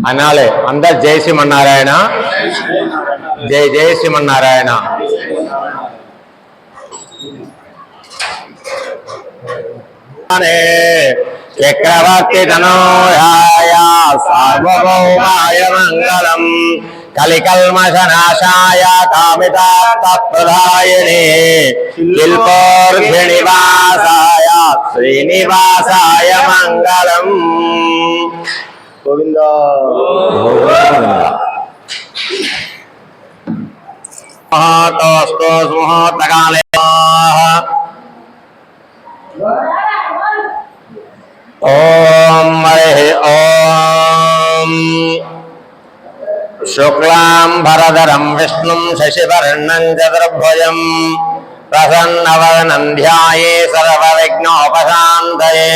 అనాలే అందరు జై శ్రీమన్నారాయణ, జై జై శ్రీమన్నారాయణ. చక్రవర్తి తనోయాయ సార్వభౌమాయ మంగళం, కలికల్మషనాశాయ కామితార్థప్రదాయినే, శిల్పోర్ఘినివాసాయ శ్రీనివాసాయ మంగళం. గోవింద ముహూర్తకాలే ఓం హరి ఓం. శుక్లాంబరధరం విష్ణుం శశివర్ణం చతుర్భుజం ప్రసన్నవదనం ధ్యాయే సర్వవిఘ్నోపశాంతయే.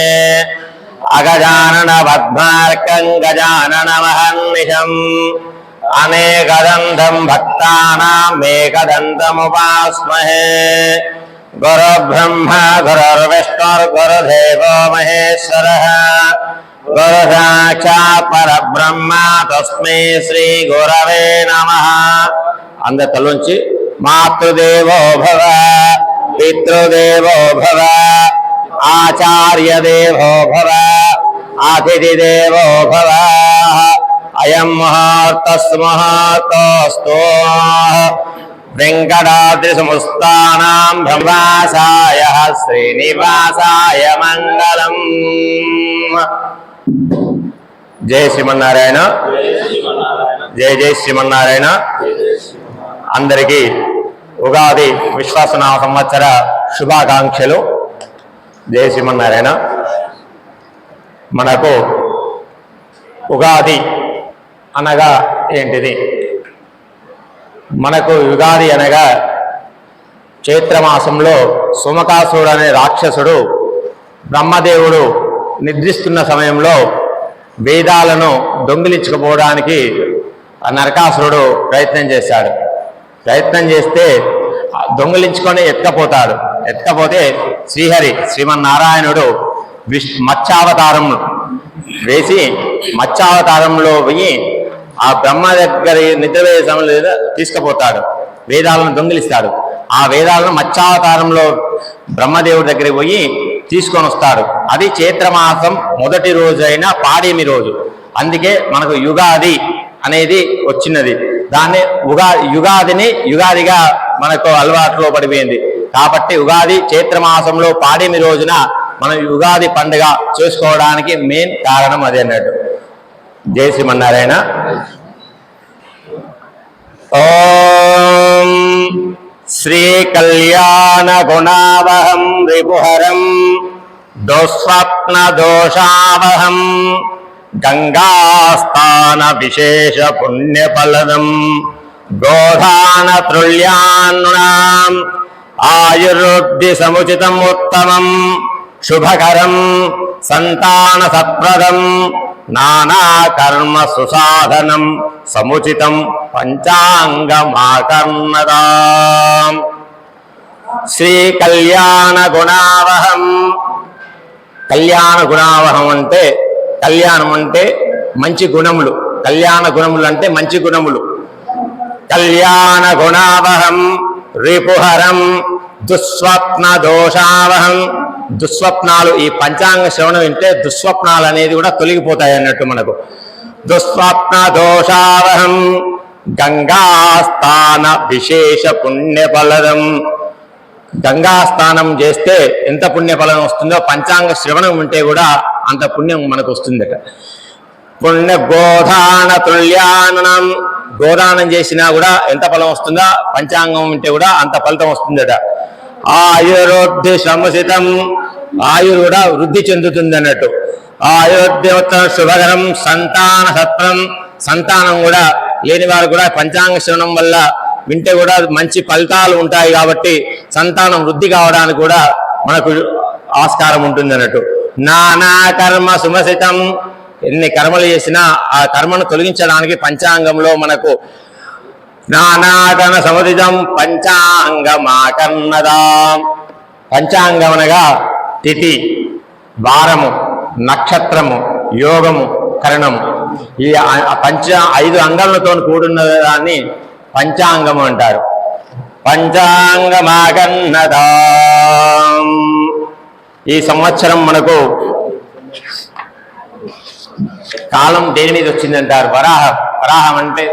అగజానన పద్మార్కం గజాననమహర్నిశం అనేకదంతం భక్తానామేకదంతముపాస్మహే. గురుబ్రహ్మ గురుర్విష్ణుర్గురుదేవో మహేశ్వరః, గురు సాక్షాత్ పరబ్రహ్మ తస్మై శ్రీ గురవే నమః. అందరి తలొంచి మాతృదేవో భవ, పితృదేవో భవ, ఆచార్య దేవో భవ, అతిథి దేవో భవ. అయం ముహూర్తస్తు వెంకటాద్రి సముస్థానాం బ్రహ్మవాసాయ శ్రీనివాసాయ మంగళం. జై శ్రీమన్నారాయణ, జై జై శ్రీమన్నారాయణ. అందరికీ ఉగాది విశ్వాసనామ సంవత్సర శుభాకాంక్షలు. జై శ్రీమన్నారాయణ. మనకు ఉగాది అనగా ఏంటిది? మనకు యుగాది అనగా చైత్రమాసంలో సోమకాసురుడు అనే రాక్షసుడు బ్రహ్మదేవుడు నిద్రిస్తున్న సమయంలో వేదాలను దొంగిలించుకుపోవడానికి నరకాసురుడు ప్రయత్నం చేశాడు. ప్రయత్నం చేస్తే దొంగిలించుకొని ఎత్తుకపోతాడు. ఎత్తుకపోతే శ్రీహరి శ్రీమన్నారాయణుడు మత్స్యావతారం వేసి మత్స్యావతారంలో పోయి ఆ బ్రహ్మ దగ్గర నిద్రపోయే సమయంలో తీసుకుపోతాడు. వేదాలను దొంగిలిస్తాడు. ఆ వేదాలను మత్స్యావతారంలో బ్రహ్మదేవుడి దగ్గరికి పోయి తీసుకొని వస్తాడు. అది చైత్రమాసం మొదటి రోజు అయిన పాడేమి రోజు. అందుకే మనకు యుగాది అనేది వచ్చినది. దాన్ని యుగాదిని యుగాదిగా మనకు అలవాటులో పడిపోయింది. కాబట్టి ఉగాది చైత్రమాసంలో పాడేమి రోజున మనం యుగాది పండుగ చేసుకోవడానికి మెయిన్ కారణం అదే అన్నట్టు. జై శ్రీమన్నారాయణ. ఓం శ్రీ కళ్యాణ గుణావహం రిపుహరం దుస్వప్న దోషావహం గంగాస్థాన విశేష పుణ్యఫలదం గోధాన త్రుల్యాన్నాం ఆయుర్వృద్ధి సముచితం ఉత్తమం శుభకరం సంతాన సత్ప్రదం నానా కర్మ సుసాధనం సముచితం పంచాంగమాకర్ణదాం. శ్రీ కళ్యాణ గుణావహం. కళ్యాణ గుణావహం అంటే కళ్యాణం అంటే మంచి గుణములు. కళ్యాణ గుణములు అంటే మంచి గుణములు. కళ్యాణ గుణావహం రిపుహరం దుస్వప్న దోషావహం. దుస్వప్నాలు, ఈ పంచాంగ శ్రవణం వింటే దుస్వప్నాలు అనేది కూడా తొలగిపోతాయి అన్నట్టు మనకు. దుస్వప్న దోషావహం గంగాస్థాన విశేష పుణ్యఫలదం. గంగాస్థానం చేస్తే ఎంత పుణ్యఫలం వస్తుందో పంచాంగ శ్రవణం ఉంటే కూడా అంత పుణ్యం మనకు వస్తుందట. పుణ్య గోదాన తుల్యానం. గోదానం చేసినా కూడా ఎంత ఫలం వస్తుందో పంచాంగం ఉంటే కూడా అంత ఫలితం వస్తుందట. ఆయుర్వృద్ధి సముచితం. ఆయుర్ కూడా వృద్ధి చెందుతుంది అన్నట్టు. ఆయుర్దేవత శుభకరం సంతాన సత్రం. సంతానం కూడా లేని వారు కూడా పంచాంగ శ్రవణం వల్ల వింటే కూడా మంచి ఫలితాలు ఉంటాయి. కాబట్టి సంతానం వృద్ధి కావడానికి కూడా మనకు ఆస్కారం ఉంటుంది అన్నట్టు. నానా కర్మ సుమసితం. ఎన్ని కర్మలు చేసినా ఆ కర్మను తొలగించడానికి పంచాంగంలో మనకు నానాగణ సముదితం పంచాంగమాకర్ణదాం. పంచాంగం అనగా తిథి, వారము, నక్షత్రము, యోగము, కరణము ఈ ఐదు అంగములతో కూడున్న దాన్ని పంచాంగము అంటారు. పంచాంగమాగన్నదా. ఈ సంవత్సరం మనకు కాలం దేని మీద వచ్చిందంటారు? వరాహం అంటే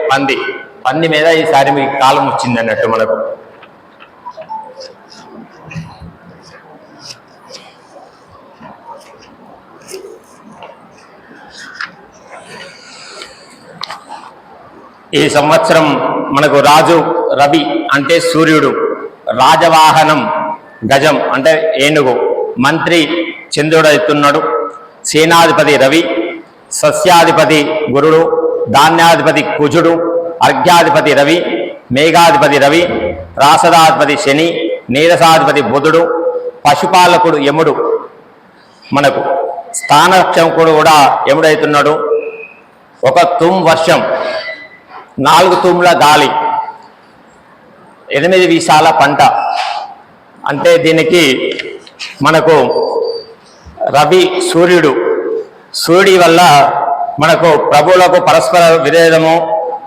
పంది మీద ఈసారి మీకు కాలం వచ్చింది అన్నట్టు. మనకు ఈ సంవత్సరం మనకు రాజు రవి అంటే సూర్యుడు, రాజవాహనం గజం అంటే ఏనుగు, మంత్రి చంద్రుడు అవుతున్నాడు, సేనాధిపతి రవి, సస్యాధిపతి గురుడు, ధాన్యాధిపతి కుజుడు, అర్ఘ్యాధిపతి రవి, మేఘాధిపతి రవి, రాసదాధిపతి శని, నీరసాధిపతి బుధుడు, పశుపాలకుడు యముడు, మనకు స్థానరక్షకుడు కూడా యముడవుతున్నాడు. ఒక తుమ్ వర్షం, 4 తుమ్ముల గాలి, 8 వీసాల పంట. అంటే దీనికి మనకు రవి సూర్యుడి వల్ల మనకు ప్రభువులకు పరస్పర విరోధము,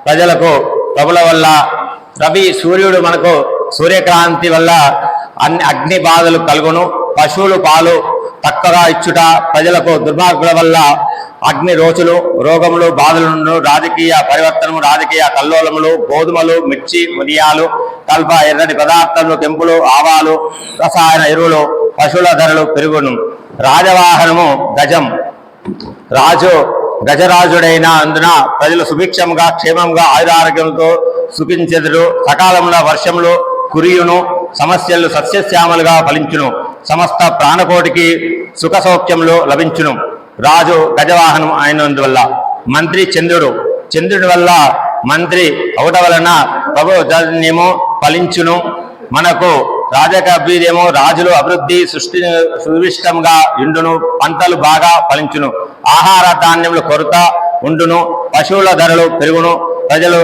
ప్రజలకు ప్రభుల వల్ల సూర్యుడు మనకు సూర్యక్రాంతి వల్ల అగ్ని బాధలు కలుగును. పశువులు పాలు తక్కువగా ఇచ్చుట, ప్రజలకు దుర్మార్గుల వల్ల అగ్ని రోజులు, రోగములు, బాధలు, రాజకీయ పరివర్తనము, రాజకీయ కల్లోలములు, గోధుమలు, మిర్చి, మిరియాలు, కల్ప, ఎర్రని పదార్థములు, కెంపులు, ఆవాలు, రసాయన ఎరువులు, పశువుల ధరలు పెరుగును. రాజవాహనము గజం, గజరాజుడైన అందున ప్రజలు సుభిక్షంగా క్షేమంగా ఆయురారోగ్యంతో సుఖించెదరు. సకాలంలో వర్షములు కురియును, సమస్యలు సస్యశ్యామలుగా ఫలించును, సమస్త ప్రాణకోటికి సుఖ సౌఖ్యములు లభించును. రాజు గజవాహనం అయినందువల్ల. మంత్రి చంద్రుడి వల్ల మంత్రి అవట వలన ప్రభుత్వము ఫలించును. మనకు రాజకీయమో రాజులు అభివృద్ధి సువిష్టంగా ఉండును, పంటలు బాగా ఫలించును, ఆహార ధాన్యములు కొరత ఉండును, పశువుల ధరలు పెరుగును, ప్రజలు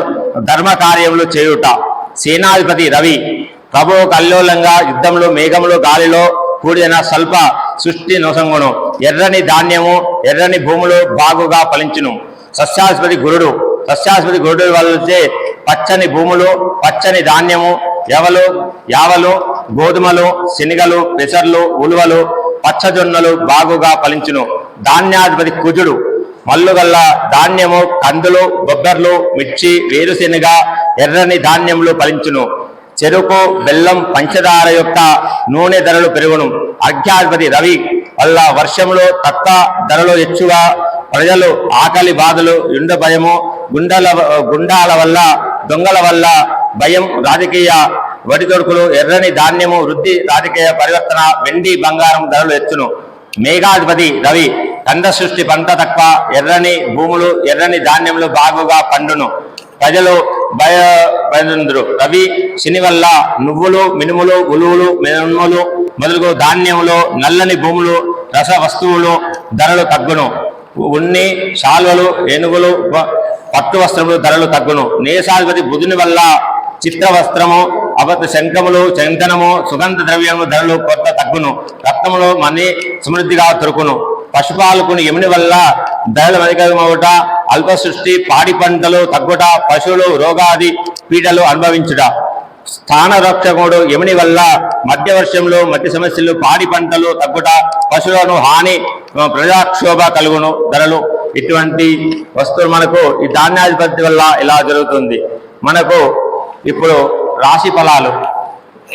ధర్మ కార్యములు చేయుట. సేనాధిపతి రవి ప్రభువు కల్లోలంగా యుద్ధములు, మేఘములు, గాలిలో కూడిన స్వల్ప సృష్టి నొసంగును, ఎర్రని ధాన్యము, ఎర్రని భూములు బాగుగా ఫలించును. సస్యాధిపతి గురుడు వల్లచే పచ్చని భూములు, పచ్చని ధాన్యము, యావలు, గోధుమలు, శనగలు, పెసర్లు, ఉలువలు, పచ్చజొన్నలు బాగుగా ఫలించును. ధాన్యాధిపతి కుజుడు మల్లుగల్ల ధాన్యము, కందులు, బొబ్బర్లు, మిర్చి, వేరుశెనగ, ఎర్రని ధాన్యములు ఫలించును. చెరుకు, బెల్లం, పంచదార యొక్క నూనె ధరలు పెరుగును. అర్ఘ్యాధిపతి రవి వల్ల వర్షములు తక్కువ, ధరలు ఎక్కువగా, ప్రజలు ఆకలి బాధలు, యుండ భయము, గుండాల వల్ల, దొంగల వల్ల భయం, రాజకీయ వడిదొడుకులు, ఎర్రని ధాన్యము వృద్ధి, రాజకీయ పరివర్తన, వెండి బంగారం ధరలు ఎత్తును. మేఘాధిపతి రవి కంద సృష్టి పంట తక్కువ, ఎర్రని భూములు, ఎర్రని ధాన్యములు బాగుగా పండును, ప్రజలు భయపడుదురు. రవి శని వల్ల నువ్వులు, మినుములు, ఉలువులు, మినుములు మొదలుగు ధాన్యములు, నల్లని భూములు, రస వస్తువులు ధరలు తగ్గును. ఉన్ని, శాల్వలు, ఏనుగులు, పట్టు వస్త్రములు ధరలు తగ్గును. నేసాధిపతి బుధుని వల్ల చిత్ర వస్త్రము, శంఖములు, చందనము, సుగంధ ద్రవ్యములు ధరలు కొత్త తగ్గును. రత్నములు మని సమృద్ధిగా దొరుకును. పశుపాలకుని యముని వల్ల ధరలు అధికమవుట, అల్ప సృష్టి, పాడి పంటలు తగ్గుట, పశువులు రోగాది పీడలు అనుభవించుట. స్థానరక్షకుడు యముని వల్ల మధ్య వర్షంలో మధ్య సమస్యలు, పాడి పంటలు తగ్గుట, పశువులను హాని, ప్రజాక్షోభ కలుగును, ధరలు. ఇటువంటి వస్తువులు మనకు ఈ ధాన్యాధిపతి వల్ల ఇలా జరుగుతుంది. మనకు ఇప్పుడు రాశి ఫలాలు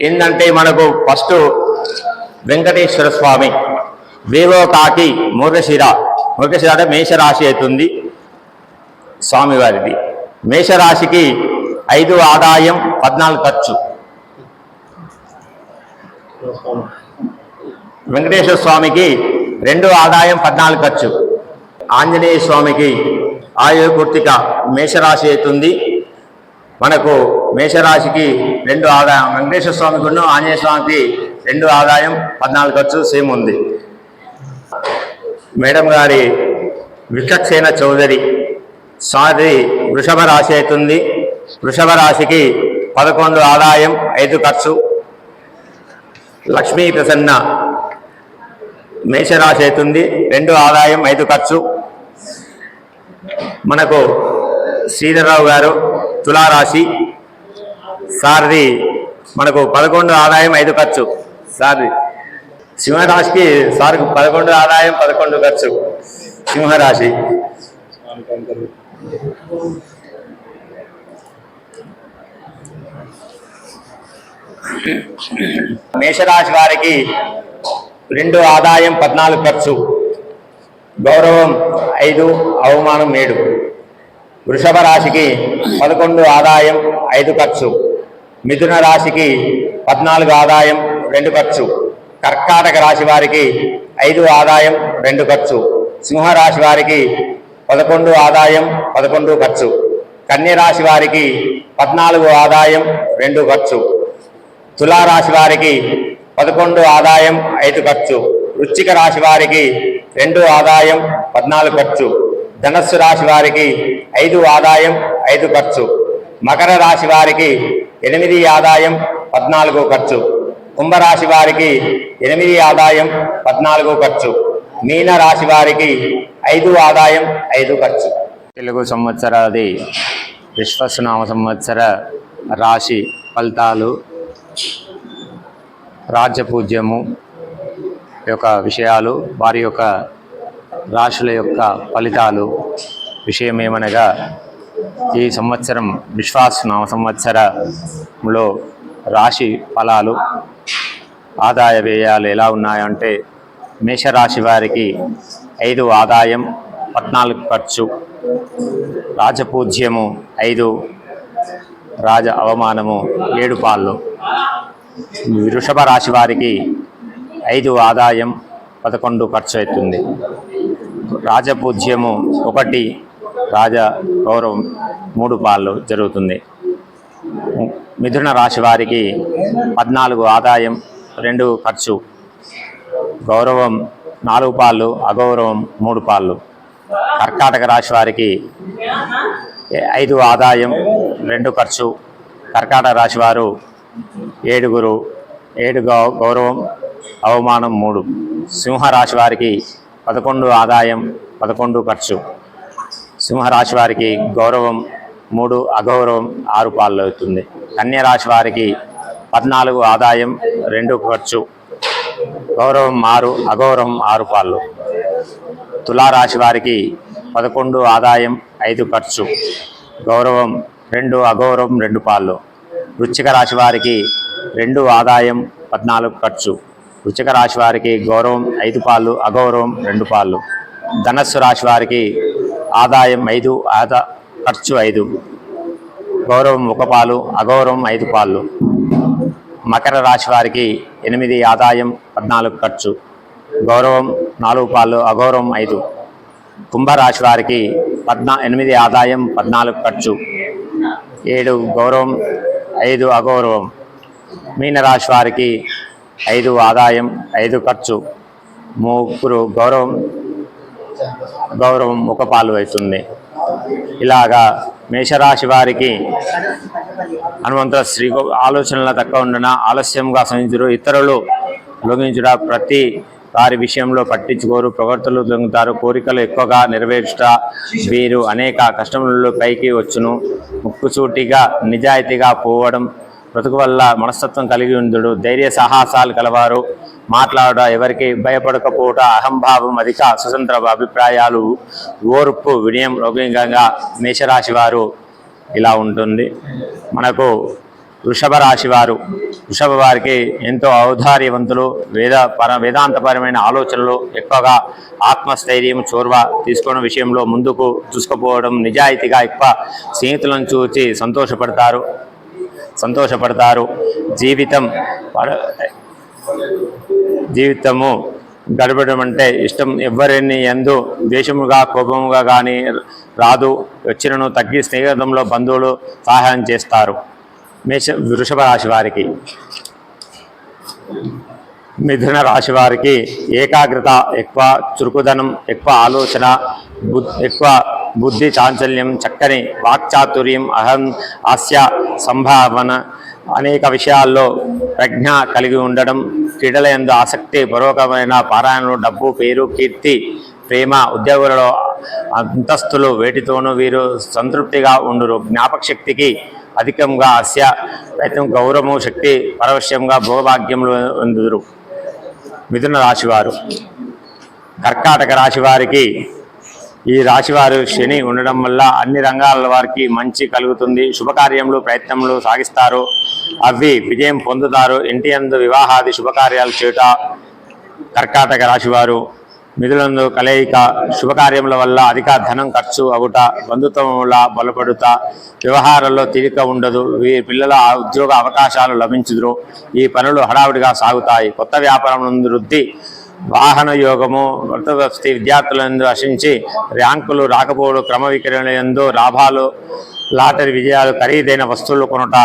ఏంటంటే, మనకు ఫస్ట్ వెంకటేశ్వర స్వామి, వేవో కాకి, మృగశిర అంటే మేషరాశి అవుతుంది స్వామివారిది. మేషరాశికి 5 ఆదాయం 14 ఖర్చు. వెంకటేశ్వర స్వామికి 2 ఆదాయం 14 ఖర్చు. ఆంజనేయ స్వామికి ఆయుర్కృతిక మేషరాశి అవుతుంది. మనకు మేషరాశికి 2 ఆదాయం, వెంకటేశ్వర స్వామికి ఆంజనేయ స్వామికి 2 ఆదాయం 14 ఖర్చు సేమ్ ఉంది. మేడం గారి విచక్షణ చౌదరి స్వామి వృషభ రాశి అవుతుంది. వృషభ రాశికి 11 ఆదాయం 5 ఖర్చు. లక్ష్మీ ప్రసన్న మేషరాశి అవుతుంది, 2 ఆదాయం 5 ఖర్చు. మనకు శ్రీధర్రావు గారు తులారాశి సార్ది మనకు 11 ఆదాయం 5 ఖర్చు. సార్ది సింహరాశికి సార్కు 11 ఆదాయం 11 ఖర్చు. సింహరాశి మేషరాశి వారికి 2 ఆదాయం 14 ఖర్చు. గౌరవం 5, అవమానం 7. వృషభ రాశికి 11 ఆదాయం 5 ఖర్చు. మిథున రాశికి 14 ఆదాయం 2 ఖర్చు. కర్కాటక రాశి వారికి 5 ఆదాయం 2 ఖర్చు. సింహరాశి వారికి 11 ఆదాయం 11 ఖర్చు. కన్య రాశి వారికి 14 ఆదాయం 2 ఖర్చు. తులారాశి వారికి 11 ఆదాయం 5 ఖర్చు. వృశ్చిక రాశి వారికి 2 ఆదాయం 14 ఖర్చు. ధనస్సు రాశి వారికి 5 ఆదాయం 5 ఖర్చు. మకర రాశి వారికి 8 ఆదాయం 14 ఖర్చు. కుంభరాశి వారికి 8 ఆదాయం 14 ఖర్చు. మీన రాశి వారికి 5 ఆదాయం 5 ఖర్చు. తెలుగు సంవత్సరాది విశ్వస్నామ సంవత్సర రాశి ఫలితాలు, రాజ్యపూజ్యము యొక్క విషయాలు, వారి యొక్క రాశుల యొక్క ఫలితాలు. విషయమేమనగా, ఈ సంవత్సరం విశ్వాసనామ సంవత్సరంలో రాశి ఫలాలు, ఆదాయ వ్యయాలు ఎలా ఉన్నాయంటే, మేషరాశి వారికి 5 ఆదాయం 14 ఖర్చు. రాజపూజ్యము 5, రాజ అవమానము 7 పాళ్ళు. వృషభ రాశి వారికి 5 ఆదాయం 11 ఖర్చు అవుతుంది. రాజపూజ్యము 1, రాజ గౌరవం 3 పాళ్ళు జరుగుతుంది. మిథున రాశి వారికి 14 ఆదాయం 2 ఖర్చు. గౌరవం 4 పాళ్ళు, అగౌరవం 3 పాళ్ళు. కర్కాటక రాశి వారికి 5 ఆదాయం 2 ఖర్చు. కర్కాటక రాశి వారు 7 గౌరవం, అవమానం 3. సింహరాశి వారికి 11 ఆదాయం 11 ఖర్చు. సింహరాశి వారికి గౌరవం 3, అగౌరవం 6 పాళ్ళు అవుతుంది. కన్యరాశి వారికి 14 ఆదాయం 2 ఖర్చు. గౌరవం 6, అగౌరవం 6 పాళ్ళు. తులారాశి వారికి 11 ఆదాయం 5 ఖర్చు. గౌరవం 2, అగౌరవం 2 పాళ్ళు. వృశ్చిక రాశి వారికి 2 ఆదాయం 14 ఖర్చు. వృశ్చిక రాశి వారికి గౌరవం 5 పాళ్ళు, అగౌరవం 2 పాళ్ళు. ధనస్సు రాశి వారికి ఆదాయం 5, ఖర్చు 5. గౌరవం 1 పాలు, అగౌరవం 5 పాళ్ళు. మకర రాశి వారికి 8 ఆదాయం 14 ఖర్చు. గౌరవం 4 పాళ్ళు, అగౌరవం 5. కుంభరాశి వారికి 8 ఆదాయం 14 ఖర్చు. 7 గౌరవం, 5 అగౌరవం. మీనరాశి వారికి 5 ఆదాయం 5 ఖర్చు. 3 గౌరవం 1 పాలు అవుతుంది. ఇలాగా మేషరాశి వారికి హనుమంతుల శ్రీ ఆలోచనల తక్కువ ఉండన ఆలస్యంగా సంధించరు, ఇతరులు లొంగించుట, ప్రతి వారి విషయంలో పట్టించుకోరు, ప్రవర్తనలు దొంగతారు, కోరికలు ఎక్కువగా నెరవేర్చుట, వీరు అనేక కష్టములలో పైకి వచ్చును. ముక్కుసూటిగా నిజాయితీగా పోవడం, బ్రతుకు వల్ల మనస్తత్వం కలిగి ఉండుడు, ధైర్య సాహసాలు కలవారు, మాట్లాడ, ఎవరికి భయపడకపోవట, అహంభావం అధిక, స్వతంత్ర అభిప్రాయాలు, ఓర్పు, వినయం లౌకికంగా మేషరాశి వారు ఇలా ఉంటుంది. మనకు వృషభ రాశి వారు, వృషభ వారికి ఎంతో ఔదార్యవంతులు, వేదాంతపరమైన ఆలోచనలు, ఎక్కువగా ఆత్మస్థైర్యం, చోర్వ తీసుకోవడం విషయంలో ముందుకు చూసుకుపోవడం, నిజాయితీగా ఎక్కువ స్నేహితులను చూసి సంతోషపడతారు. జీవితము గడపడం అంటే ఇష్టం. ఎవరిని ఎందు ద్వేషముగా, కోపముగా కానీ రాదు. వచ్చినను తగ్గి స్నేహితంలో బంధువులు సహాయం చేస్తారు. వృషభ రాశి వారికి. మిథున రాశి వారికి ఏకాగ్రత ఎక్కువ, చురుకుదనం ఎక్కువ, ఆలోచన ఎక్కువ, బుద్ధి చాంచల్యం, చక్కని వాక్చాతుర్యం, హాస్య సంభావన, అనేక విషయాల్లో ప్రజ్ఞ కలిగి ఉండడం, క్రీడల యందు ఆసక్తి, పూర్వకమైన పారాయణలు, డబ్బు, పేరు, కీర్తి, ప్రేమ ఉద్యోగులలో అంతస్తులు వేటితోనూ వీరు సంతృప్తిగా ఉండురు. జ్ఞాపక శక్తికి అధికంగా అస్య ప్రయత్నం గౌరవము శక్తి పరవశ్యంగా భోగభాగ్యములు అందుదురు. మిథున రాశివారు. కర్కాటక రాశి వారికి ఈ రాశివారు శని ఉండడం వల్ల అన్ని రంగాల వారికి మంచి కలుగుతుంది. శుభకార్యములు ప్రయత్నములు సాగిస్తారు, అవి విజయం పొందుతారు. ఇంటి యందు వివాహాది శుభకార్యాలు చేయుట కర్కాటక రాశివారు. మిథునందు కలయిక శుభకార్యముల వల్ల అధిక ధనం ఖర్చు అగుట, బంధుత్వముల బలపడుట, వ్యవహారాల్లో తీరిక ఉండదు. వీరి పిల్లల ఉద్యోగ అవకాశాలు లభించుదురు. ఈ పనులు హడావుడిగా సాగుతాయి. కొత్త వ్యాపారం వృద్ధి, వాహన యోగము, వృత్తి విద్యార్థులందు ఆశించి ర్యాంకులు రాకపోవడం, క్రమ విక్రయందు లాభాలు, లాటరీ విజయాలు, ఖరీదైన వస్తువులు కొనుట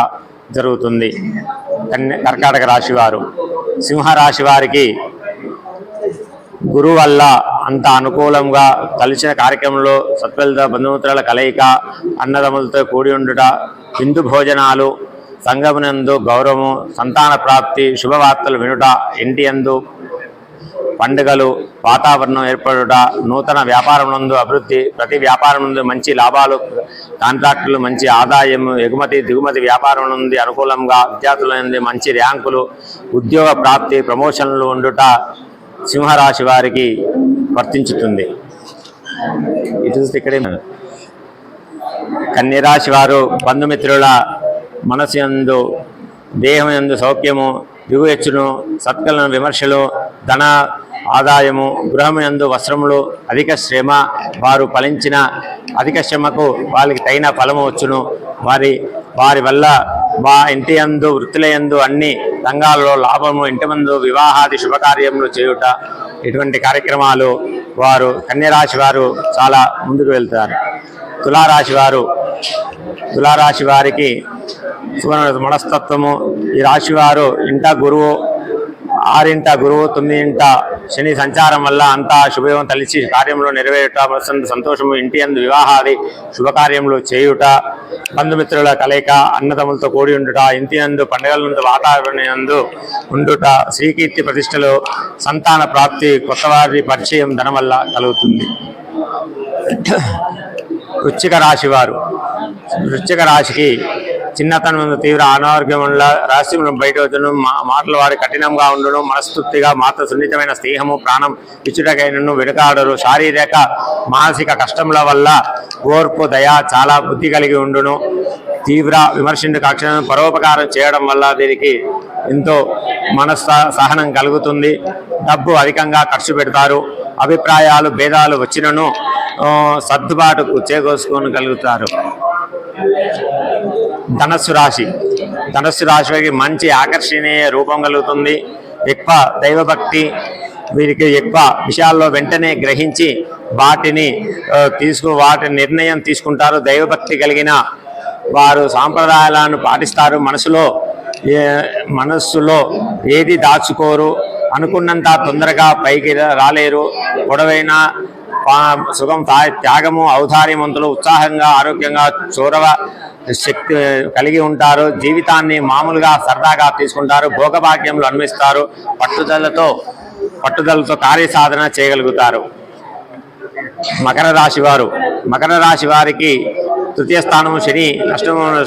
జరుగుతుంది. కర్కాటక రాశివారు. సింహరాశి వారికి గురువు వల్ల అంత అనుకూలంగా కలిసిన కార్యక్రమంలో సత్ఫలిత బంధుమిత్రుల కలయిక, అన్నదమ్ములతో కూడి ఉండుట, విందు భోజనాలు, సంగమునందు గౌరవము, సంతాన ప్రాప్తి, శుభవార్తలు వినుట, ఇంటి యందు పండుగలు, వాతావరణం ఏర్పడుట, నూతన వ్యాపారమునందు అభివృద్ధి, ప్రతి వ్యాపారం నుండి మంచి లాభాలు, కాంట్రాక్టులు మంచి ఆదాయము, ఎగుమతి దిగుమతి వ్యాపారం నుండి అనుకూలంగా, విద్యార్థుల నుండి మంచి ర్యాంకులు, ఉద్యోగ ప్రాప్తి, ప్రమోషన్లు ఉండుట సింహరాశి వారికి వర్తించుతుంది. ఇటు ఇక్కడే కన్యరాశి వారు బంధుమిత్రుల మనసు యందు దేహం యందు సౌఖ్యము, దిగువెచ్చును, సత్కలను విమర్శలు, ధన ఆదాయము, గృహం యందు వస్త్రములు, అధిక శ్రమ, వారు ఫలించిన అధిక శ్రమకు వారికి తగిన ఫలము వచ్చును. వారి వల్ల ఇంటి యందు వృత్తుల యందు అన్ని రంగాల్లో లాభము, ఇంటి ముందు వివాహాది శుభకార్యములు చేయుట, ఇటువంటి కార్యక్రమాలు వారు కన్యరాశి వారు చాలా ముందుకు వెళ్తారు. తులారాశి వారికి మనస్తత్వము. ఈ రాశివారు ఇంట గురువు, 6 గురువు, 9 శని సంచారం వల్ల అంతా శుభయోగం తలిచి కార్యంలో నెరవేరుట, సంతోషము, ఇంటి యందు వివాహాది శుభకార్యములు చేయుట, బంధుమిత్రుల కలయిక, అన్నదమ్ములతో కూడి ఉండుట, ఇంటి యందు పండుగల నుండి వాతావరణం యందు ఉండుట, శ్రీకీర్తి ప్రతిష్టలు, సంతాన ప్రాప్తి, కొత్తవారి పరిచయం ధనం వల్ల కలుగుతుంది. వృశ్చిక రాశికి చిన్నతనం తీవ్ర అనారోగ్యం వల్ల రహస్యం బయట వచ్చును, మాటలు వారి కఠినంగా ఉండును, మనస్తృప్తిగా మాత్ర సున్నితమైన స్నేహము, ప్రాణం ఇచ్చుటకైనను వెనుకాడరు. శారీరక మానసిక కష్టముల వల్ల ఓర్పు, దయ, చాలా బుద్ధి కలిగి ఉండును. తీవ్ర విమర్శించు కక్షను పరోపకారం చేయడం వల్ల దీనికి ఎంతో సహనం కలుగుతుంది. డబ్బు అధికంగా ఖర్చు పెడతారు. అభిప్రాయాలు భేదాలు వచ్చినను సర్దుబాటుకు చేకూర్చుకోగలుగుతారు. ధనస్సు రాశికి మంచి ఆకర్షణీయ రూపం కలుగుతుంది. ఎక్కువ దైవభక్తి, వీరికి ఎక్కువ విషయాల్లో వెంటనే గ్రహించి వాటి నిర్ణయం తీసుకుంటారు. దైవభక్తి కలిగిన వారు సాంప్రదాయాలను పాటిస్తారు. మనస్సులో ఏది దాచుకోరు. అనుకున్నంత తొందరగా పైకి రాలేరు. పొడవైన సుఖం, త్యాగము, ఔదార్యవంతులు, ఉత్సాహంగా, ఆరోగ్యంగా, చొరవ శక్తి కలిగి ఉంటారు. జీవితాన్ని మామూలుగా సరదాగా తీసుకుంటారు. భోగభాగ్యములు అనుభవిస్తారు. పట్టుదలతో కార్యసాధన చేయగలుగుతారు. మకర రాశి వారికి తృతీయ స్థానము శని,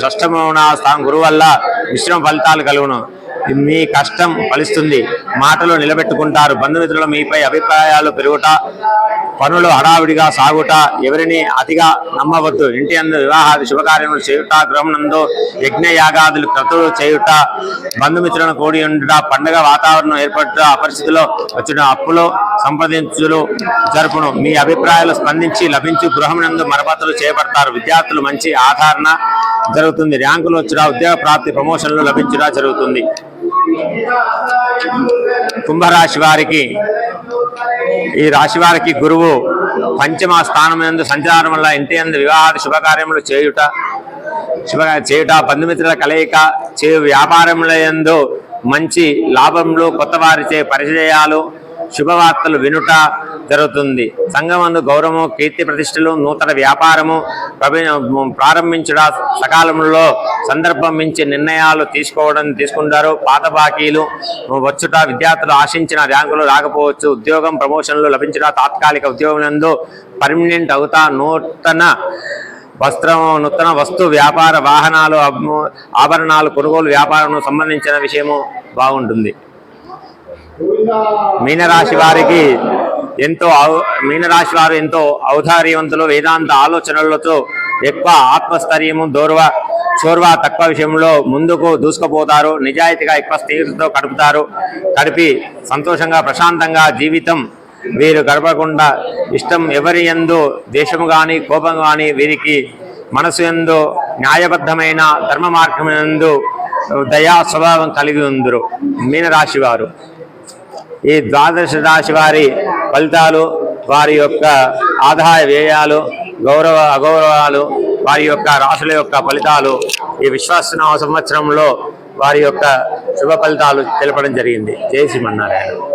షష్టమున స్థానం గురువు వల్ల మిశ్రమ ఫలితాలు కలుగును. మీ కష్టం ఫలిస్తుంది. మాటలు నిలబెట్టుకుంటారు. బంధుమిత్రులు మీపై అభిప్రాయాలు పెరుగుట, పనులు హడావిడిగా సాగుట, ఎవరిని అతిగా నమ్మవద్దు. ఇంటి యందు వివాహాది శుభకార్యములు చేయుట, గృహమునందు యజ్ఞయాగాదులు క్రతువులు చేయుట, బంధుమిత్రులను కూడి ఉండుట, పండుగ వాతావరణం ఏర్పడుట, అపరిస్థితిలో వచ్చిన అప్పులు సంప్రదించులు జరుపును. మీ అభిప్రాయాలు స్పందించి లభించు గృహమునందు మరమ్మతులు చేపడతారు. విద్యార్థులు మంచి ఆదరణ జరుగుతుంది. ర్యాంకులు వచ్చుట, ఉద్యోగ ప్రాప్తి, ప్రమోషన్లు లభించుట జరుగుతుంది. కుంభరాశి వారికి ఈ రాశి వారికి గురువు పంచమ స్థానం యందు సంచారం వల్ల ఇంటి యందు వివాహాది శుభకార్యములు చేయుట, బంధుమిత్రుల కలయిక చేయు, వ్యాపారముల యందు మంచి లాభములు, కొత్త వారిచే పరిచయాలు, శుభవార్తలు వినుట, జరుగుతుంది. సంఘమందు గౌరవము, కీర్తి ప్రతిష్టలు, నూతన వ్యాపారము ప్రారంభించుట, సకాలంలో సందర్భం మించి నిర్ణయాలు తీసుకుంటారు. పాత బాకీలు వచ్చుట, విద్యార్థులు ఆశించిన ర్యాంకులు రాకపోవచ్చు, ఉద్యోగం ప్రమోషన్లు లభించుట, తాత్కాలిక ఉద్యోగంలో పర్మనెంట్ అవుతా, నూతన వస్తు వ్యాపార, వాహనాలు, ఆభరణాలు కొనుగోలు వ్యాపారం సంబంధించిన విషయము బాగుంటుంది. మీనరాశి వారు ఎంతో ఔదార్యవంతులు, వేదాంత ఆలోచనలతో ఎక్కువ ఆత్మస్థైర్యము, చోర్వ తక్కువ విషయంలో ముందుకు దూసుకుపోతారు. నిజాయితీగా ఎక్కువ స్నేహితులతో గడిపి సంతోషంగా ప్రశాంతంగా జీవితం వీరు గడపకుండా ఇష్టం ఎవరి యందు ద్వేషము గాని కోపం గాని వీరికి మనసు యందు న్యాయబద్ధమైన ధర్మ మార్గమందు దయా స్వభావం కలిగి ఉందరు మీనరాశి వారు. ఈ ద్వాదశ రాశి వారి ఫలితాలు, వారి యొక్క ఆదాయ వ్యయాలు, గౌరవ అగౌరవాలు, వారి యొక్క రాశుల యొక్క ఫలితాలు ఈ విశ్వాస సంవత్సరంలో వారి యొక్క శుభ ఫలితాలు తెలపడం జరిగింది. జై శ్రీమన్నారాయణ.